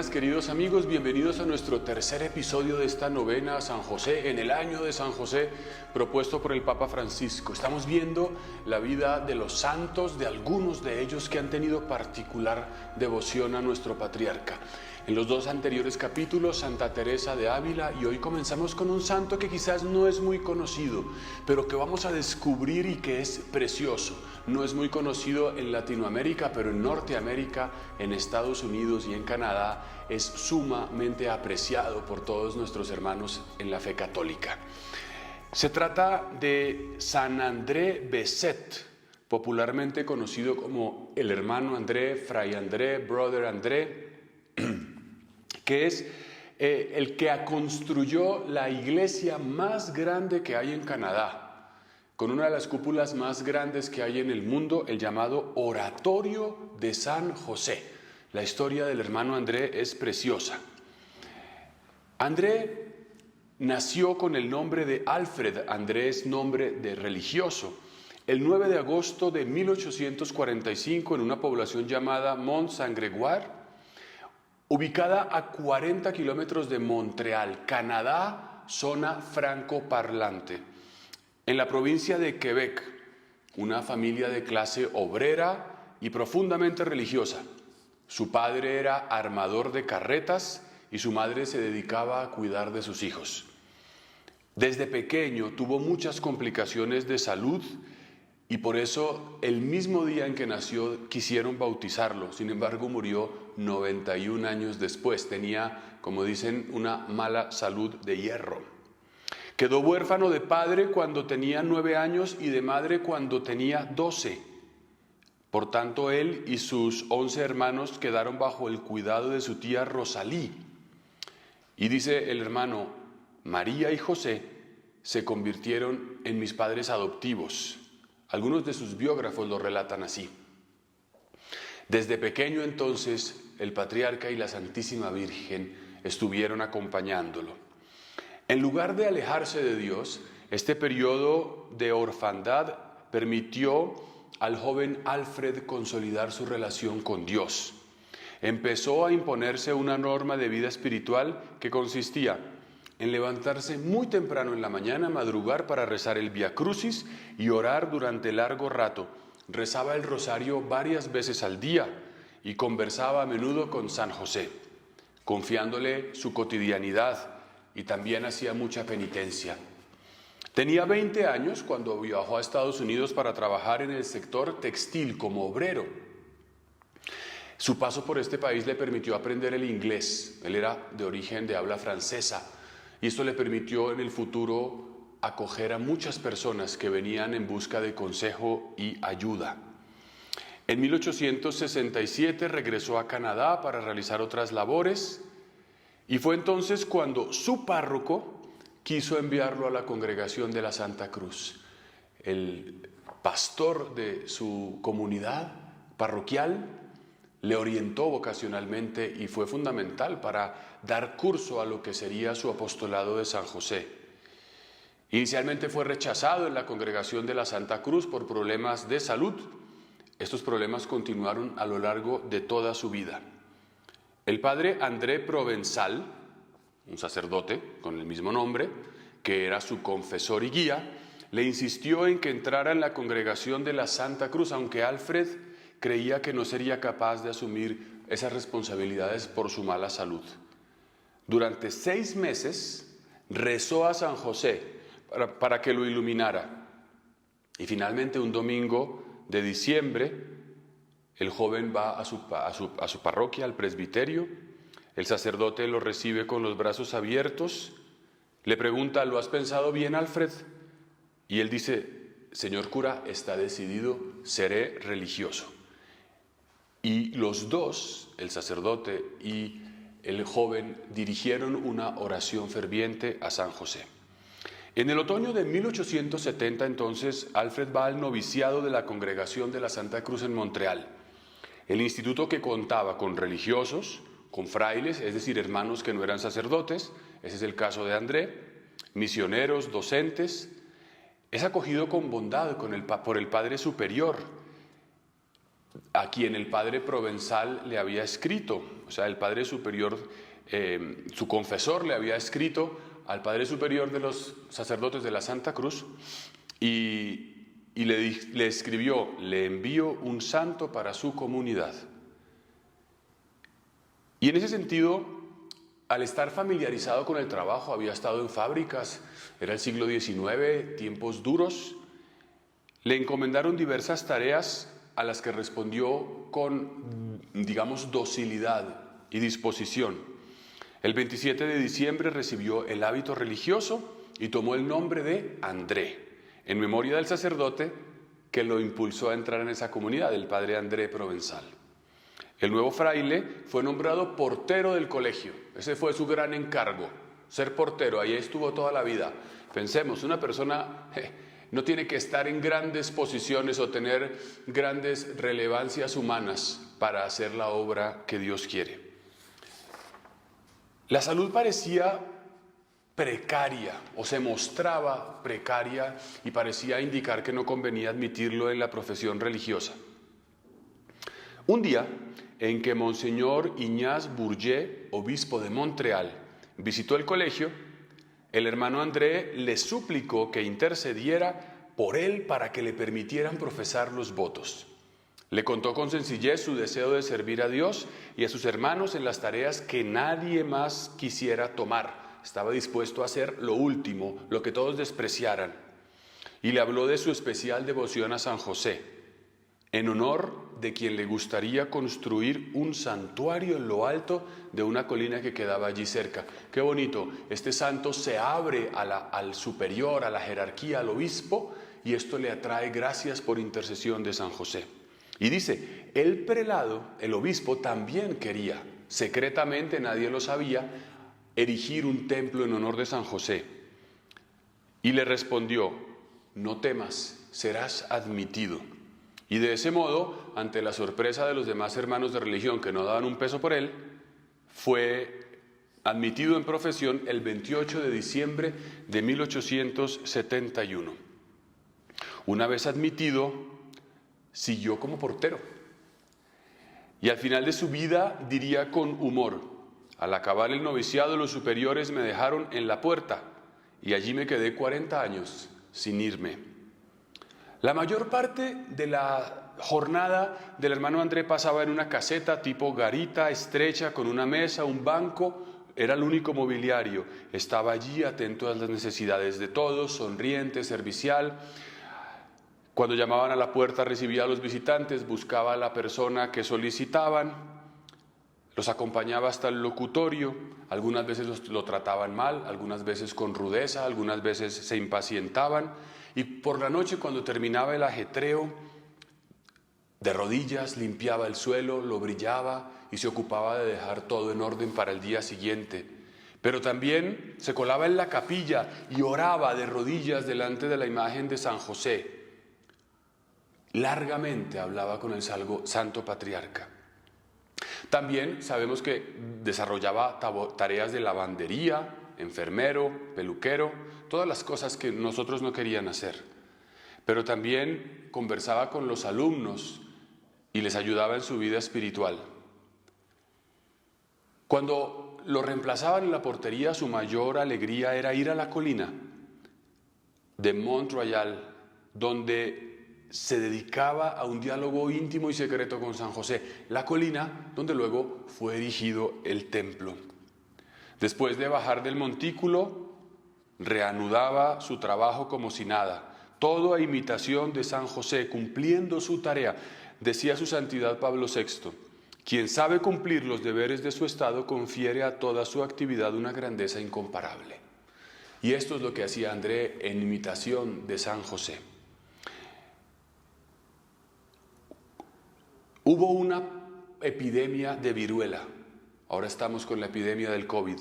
buenas, queridos amigos, bienvenidos a nuestro tercer episodio de esta novena a San José, en el año de San José, propuesto por el Papa Francisco. Estamos viendo la vida de los santos, de algunos de ellos que han tenido particular devoción a nuestro patriarca. En los dos anteriores capítulos, Santa Teresa de Ávila, y hoy comenzamos con un santo que quizás no es muy conocido, pero que vamos a descubrir y que es precioso. No es muy conocido en Latinoamérica, pero en Norteamérica, en Estados Unidos y en Canadá es sumamente apreciado por todos nuestros hermanos en la fe católica. Se trata de San André Bessette, popularmente conocido como el hermano André, Fray André, Brother André, que es el que construyó la iglesia más grande que hay en Canadá, con una de las cúpulas más grandes que hay en el mundo, el llamado Oratorio de San José. La historia del hermano André es preciosa. André nació con el nombre de Alfred, André es nombre de religioso, el 9 de agosto de 1845 en una población llamada Mont-Saint-Grégoire, ubicada a 40 kilómetros de Montreal, Canadá, zona francoparlante. En la provincia de Quebec, una familia de clase obrera y profundamente religiosa. Su padre era armador de carretas y su madre se dedicaba a cuidar de sus hijos. Desde pequeño tuvo muchas complicaciones de salud y por eso el mismo día en que nació quisieron bautizarlo. Sin embargo, murió 91 años después. Tenía, como dicen, una mala salud de hierro. Quedó huérfano de padre cuando tenía 9 años y de madre cuando tenía 12. Por tanto, él y sus 11 hermanos quedaron bajo el cuidado de su tía Rosalí. Y dice el hermano, María y José se convirtieron en mis padres adoptivos. Algunos de sus biógrafos lo relatan así. Desde pequeño entonces el patriarca y la Santísima Virgen estuvieron acompañándolo. En lugar de alejarse de Dios, este periodo de orfandad permitió al joven Alfred consolidar su relación con Dios. Empezó a imponerse una norma de vida espiritual que consistía en levantarse muy temprano en la mañana, madrugar para rezar el Vía Crucis y orar durante largo rato. Rezaba el rosario varias veces al día y conversaba a menudo con San José, confiándole su cotidianidad y también hacía mucha penitencia. Tenía 20 años cuando viajó a Estados Unidos para trabajar en el sector textil como obrero. Su paso por este país le permitió aprender el inglés. Él era de origen de habla francesa. Y esto le permitió en el futuro acoger a muchas personas que venían en busca de consejo y ayuda. En 1867 regresó a Canadá para realizar otras labores y fue entonces cuando su párroco quiso enviarlo a la congregación de la Santa Cruz. El pastor de su comunidad parroquial le orientó vocacionalmente y fue fundamental para dar curso a lo que sería su apostolado de San José. Inicialmente fue rechazado en la congregación de la Santa Cruz por problemas de salud. Estos problemas continuaron a lo largo de toda su vida. El padre André Provençal, un sacerdote con el mismo nombre, que era su confesor y guía, le insistió en que entrara en la congregación de la Santa Cruz, aunque Alfred creía que no sería capaz de asumir esas responsabilidades por su mala salud. Durante 6 meses rezó a San José para que lo iluminara. Y finalmente un domingo de diciembre, el joven va a su parroquia, al presbiterio. El sacerdote lo recibe con los brazos abiertos. Le pregunta, ¿lo has pensado bien, Alfred? Y él dice, señor cura, está decidido, seré religioso. Y los dos, el sacerdote y el joven, dirigieron una oración ferviente a San José. En el otoño de 1870, entonces, Alfred va al noviciado de la Congregación de la Santa Cruz en Montreal. El instituto que contaba con religiosos, con frailes, es decir, hermanos que no eran sacerdotes, ese es el caso de André, misioneros, docentes, es acogido con bondad por el Padre Superior. a quien el padre Provenzal le había escrito, o sea, el padre superior, su confesor le había escrito al padre superior de los sacerdotes de la Santa Cruz y le escribió: le envío un santo para su comunidad. Y en ese sentido, al estar familiarizado con el trabajo, había estado en fábricas, era el siglo XIX, tiempos duros, le encomendaron diversas tareas a las que respondió con, digamos, docilidad y disposición. El 27 de diciembre recibió el hábito religioso y tomó el nombre de André, en memoria del sacerdote que lo impulsó a entrar en esa comunidad, el padre André Provenzal. El nuevo fraile fue nombrado portero del colegio. Ese fue su gran encargo, ser portero. Ahí estuvo toda la vida. Pensemos, una persona no tiene que estar en grandes posiciones o tener grandes relevancias humanas para hacer la obra que Dios quiere. La salud parecía precaria o se mostraba precaria y parecía indicar que no convenía admitirlo en la profesión religiosa. Un día en que Monseñor Ignace Bourget, obispo de Montreal, visitó el colegio, el hermano André le suplicó que intercediera por él para que le permitieran profesar los votos. Le contó con sencillez su deseo de servir a Dios y a sus hermanos en las tareas que nadie más quisiera tomar. Estaba dispuesto a hacer lo último, lo que todos despreciaran. Y le habló de su especial devoción a San José, en honor de quien le gustaría construir un santuario en lo alto de una colina que quedaba allí cerca. Qué bonito, este santo se abre al superior, a la jerarquía, al obispo, y esto le atrae gracias por intercesión de San José. Y dice, el prelado, el obispo, también quería, secretamente, nadie lo sabía, erigir un templo en honor de San José. Y le respondió, no temas, serás admitido. Y de ese modo, ante la sorpresa de los demás hermanos de religión que no daban un peso por él, fue admitido en profesión el 28 de diciembre de 1871. Una vez admitido, siguió como portero. Y al final de su vida diría con humor, al acabar el noviciado los superiores me dejaron en la puerta y allí me quedé 40 años sin irme. La mayor parte de la jornada del hermano André pasaba en una caseta tipo garita estrecha con una mesa, un banco, era el único mobiliario. Estaba allí atento a las necesidades de todos, sonriente, servicial. Cuando llamaban a la puerta recibía a los visitantes, buscaba a la persona que solicitaban, los acompañaba hasta el locutorio, algunas veces lo trataban mal, algunas veces con rudeza, algunas veces se impacientaban. Y por la noche, cuando terminaba el ajetreo, de rodillas limpiaba el suelo, lo brillaba y se ocupaba de dejar todo en orden para el día siguiente. Pero también se colaba en la capilla y oraba de rodillas delante de la imagen de San José. Largamente hablaba con el Santo Patriarca. También sabemos que desarrollaba tareas de lavandería, enfermero, peluquero, todas las cosas que nosotros no querían hacer. Pero también conversaba con los alumnos y les ayudaba en su vida espiritual. Cuando lo reemplazaban en la portería, su mayor alegría era ir a la colina de Mont-Royal, donde se dedicaba a un diálogo íntimo y secreto con San José, la colina donde luego fue erigido el templo. Después de bajar del montículo, reanudaba su trabajo como si nada, todo a imitación de San José, cumpliendo su tarea. Decía su santidad Pablo VI, quien sabe cumplir los deberes de su estado confiere a toda su actividad una grandeza incomparable. Y esto es lo que hacía André en imitación de San José. Hubo una epidemia de viruela, ahora estamos con la epidemia del COVID.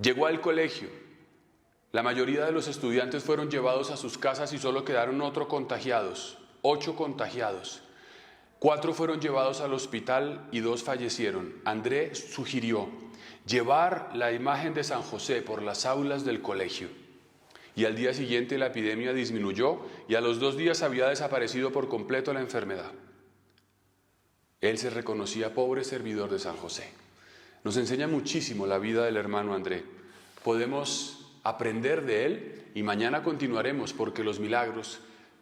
Llegó al colegio, la mayoría de los estudiantes fueron llevados a sus casas y solo quedaron 8 contagiados. 4 fueron llevados al hospital y 2 fallecieron. André sugirió llevar la imagen de San José por las aulas del colegio. Y al día siguiente la epidemia disminuyó y a los 2 días había desaparecido por completo la enfermedad. Él se reconocía pobre servidor de San José. Nos enseña muchísimo la vida del hermano André. Podemos aprender de él y mañana continuaremos porque los milagros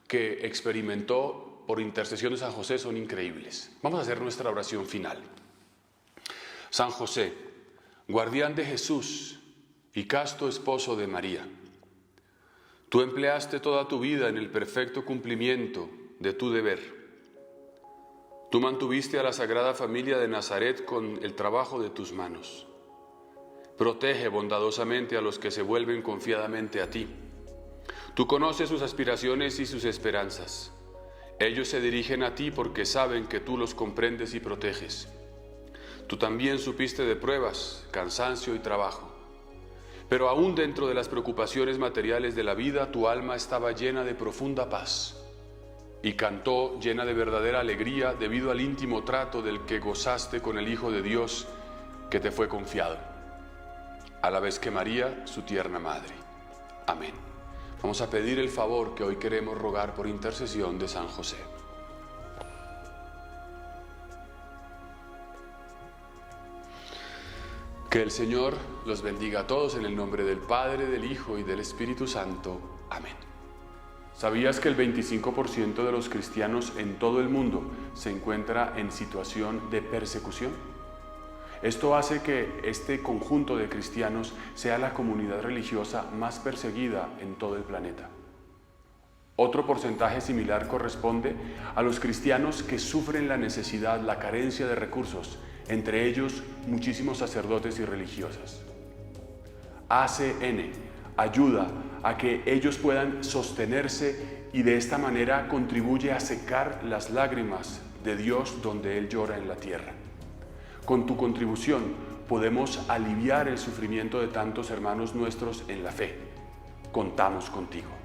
que experimentó por intercesión de San José son increíbles. Vamos a hacer nuestra oración final. San José, guardián de Jesús y casto esposo de María, tú empleaste toda tu vida en el perfecto cumplimiento de tu deber. Tú mantuviste a la Sagrada Familia de Nazaret con el trabajo de tus manos. Protege bondadosamente a los que se vuelven confiadamente a ti. Tú conoces sus aspiraciones y sus esperanzas. Ellos se dirigen a ti porque saben que tú los comprendes y proteges. Tú también supiste de pruebas, cansancio y trabajo. Pero aún dentro de las preocupaciones materiales de la vida, tu alma estaba llena de profunda paz y cantó llena de verdadera alegría debido al íntimo trato del que gozaste con el Hijo de Dios que te fue confiado, a la vez que María, su tierna madre. Amén. Vamos a pedir el favor que hoy queremos rogar por intercesión de San José. Que el Señor los bendiga a todos en el nombre del Padre, del Hijo y del Espíritu Santo. Amén. ¿Sabías que el 25% de los cristianos en todo el mundo se encuentra en situación de persecución? Esto hace que este conjunto de cristianos sea la comunidad religiosa más perseguida en todo el planeta. Otro porcentaje similar corresponde a los cristianos que sufren la necesidad, la carencia de recursos, entre ellos muchísimos sacerdotes y religiosas. ACN ayuda a que ellos puedan sostenerse y de esta manera contribuye a secar las lágrimas de Dios donde Él llora en la tierra. Con tu contribución podemos aliviar el sufrimiento de tantos hermanos nuestros en la fe. Contamos contigo.